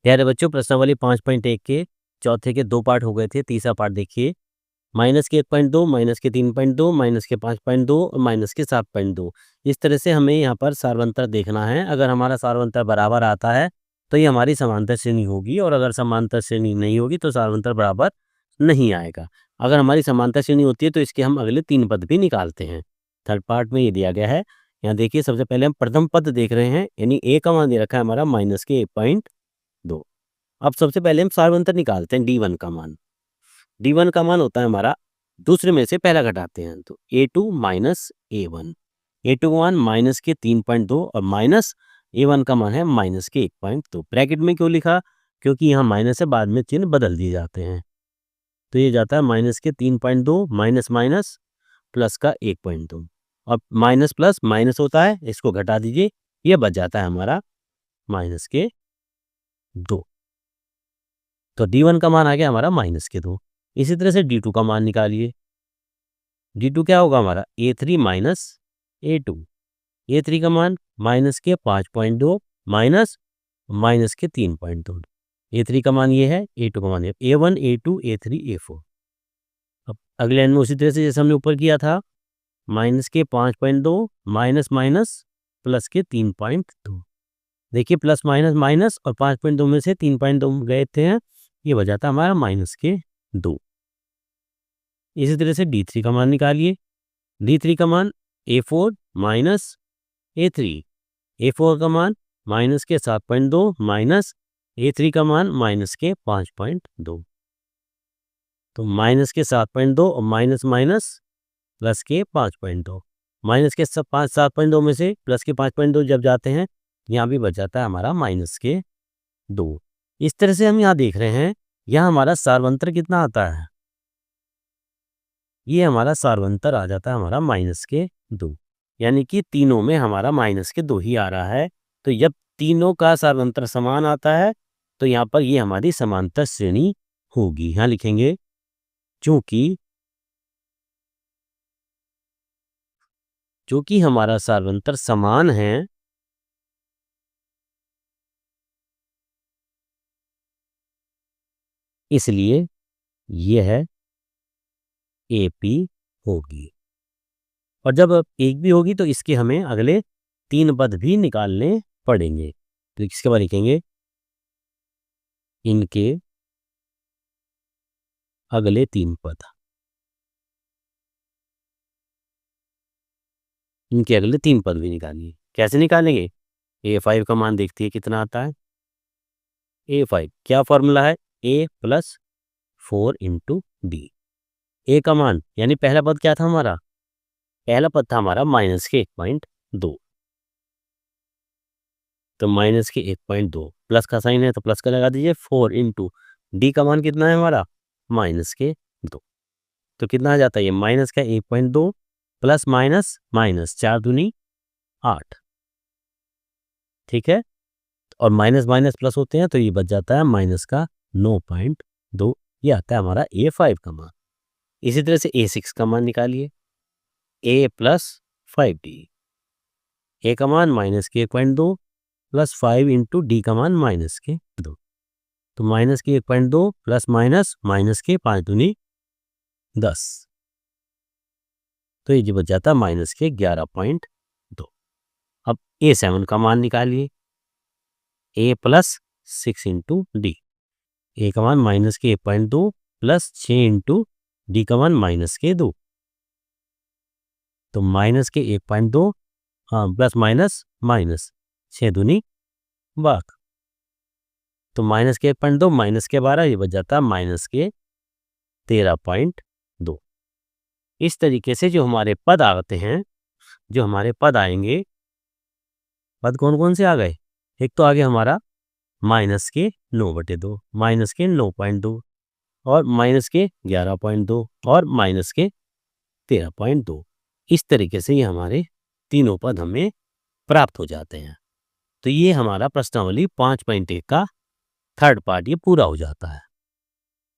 प्यारे बच्चों, प्रश्नावली 5.1 के चौथे के 2 पार्ट हो गए थे। तीसरा पार्ट देखिए। माइनस के 1.2, माइनस के 3.2, माइनस के 5.2 और माइनस के 7.2। इस तरह से हमें यहाँ पर सार्वंतर देखना है। अगर हमारा सार्वंतर बराबर आता है तो ये हमारी समांतर श्रेणी होगी, और अगर समांतर श्रेणी नहीं होगी तो सार्वंतर बराबर नहीं आएगा। अगर हमारी समांतर श्रेणी होती है तो इसके हम अगले 3 पद भी निकालते हैं। थर्ड पार्ट में ये दिया गया है। यहाँ देखिए, सबसे पहले हम प्रथम पद देख रहे हैं, यानी ए का मान दे रखा है हमारा माइनस के 1.2। अब सबसे पहले हम सार्वंतर निकालते हैं D1 का मान। D1 का मान होता है हमारा, दूसरे में से पहला घटाते हैं तो A2 माइनस A1। A2 का मान माइनस के 3.2 और माइनस A1 का मान है माइनस के 1.2। ब्रैकेट में क्यों लिखा? क्योंकि यहाँ माइनस है, बाद में चिन्ह बदल दिए जाते हैं। तो ये जाता है माइनस के 3.2 माइनस माइनस प्लस का 1.2, और माइनस प्लस माइनस होता है, इसको घटा दीजिए, ये बच जाता है हमारा माइनस के 2। तो D1 का मान आ गया हमारा माइनस के 2। इसी तरह से D2 का मान निकालिए। D2 क्या होगा हमारा? A3 minus A2। A3 का मान माइनस के 5.2 माइनस माइनस के 3.2। A3 का मान ये है, A2 का मान ये, A1 A2 A3 A4। अब अगले लाइन में उसी तरह से जैसे हमने ऊपर किया था, माइनस के 5.2 माइनस माइनस प्लस के 3.2। देखिए, प्लस माइनस माइनस और 5.2 में से 3.2 गए थे, ये हो जाता हमारा माइनस के 2। इसी तरह से D3 का मान निकालिए। D3 का मान A4 माइनस A3। A4 का मान माइनस के 7.2 माइनस A3 का मान माइनस के 5.2। तो माइनस के 7.2 और माइनस माइनस प्लस के 5.2। माइनस के 7.2 में से प्लस के 5.2 जब जाते हैं, यहाँ भी बच जाता है हमारा माइनस के 2। इस तरह से हम यहाँ देख रहे हैं, यहाँ हमारा सार्वंतर कितना आता है? ये हमारा सार्वंतर आ जाता है हमारा माइनस के 2, यानी कि तीनों में हमारा माइनस के 2 ही आ रहा है। तो जब तीनों का सार्वंतर समान आता है तो यहाँ पर ये हमारी समांतर श्रेणी होगी। यहाँ लिखेंगे, चूंकि हमारा सार्वंतर समान है, इसलिए यह AP होगी। और जब एक भी होगी तो इसके हमें अगले 3 पद भी निकालने पड़ेंगे। तो इसके बाद लिखेंगे, इनके अगले 3 पद। इनके अगले 3 पद भी निकालिए। कैसे निकालेंगे? A5 का मान देखते हैं कितना आता है। A5 क्या फॉर्मूला है? A plus 4 into D। A का मान, यानी पहला पद क्या था हमारा? पहला पद था हमारा माइनस के 1.2। तो माइनस के 1.2, प्लस का साइन है तो प्लस का लगा दीजिए, 4 इंटू D का मान कितना है हमारा? माइनस के 2। तो कितना आ जाता है ये? माइनस का 1.2 प्लस माइनस माइनस, 4 दूनी 8। ठीक है, और माइनस माइनस प्लस होते हैं तो ये बच जाता है माइनस का 9.2। ये आता है हमारा A5 का मान। इसी तरह से A6 का मान निकालिए। A plus 5D। A का मान माइनस के 1.2 प्लस 5 इंटू D का मान माइनस के 2। तो माइनस के 1.2 प्लस माइनस माइनस के 5 दूनी 10। तो ये बच जाता है माइनस के 11.2। अब A7 का मान निकालिए। A plus 6 into D। A का मान माइनस के 1.2 प्लस 6 इंटू D का मान माइनस के 2। तो माइनस के 1.2, हाँ, प्लस माइनस माइनस, 6 दूनी 12। तो माइनस के 1.2 माइनस के 12, ये बच जाता है माइनस के 13.2। इस तरीके से जो हमारे पद आते हैं, जो हमारे पद आएंगे, पद कौन कौन से आ गए? एक तो आगे हमारा माइनस के 9/2, माइनस के 9.2 और माइनस के 11.2 और माइनस के 13.2। इस तरीके से ये हमारे तीनों पद हमें प्राप्त हो जाते हैं। तो ये हमारा प्रश्नावली 5.1 का थर्ड पार्ट ये पूरा हो जाता है।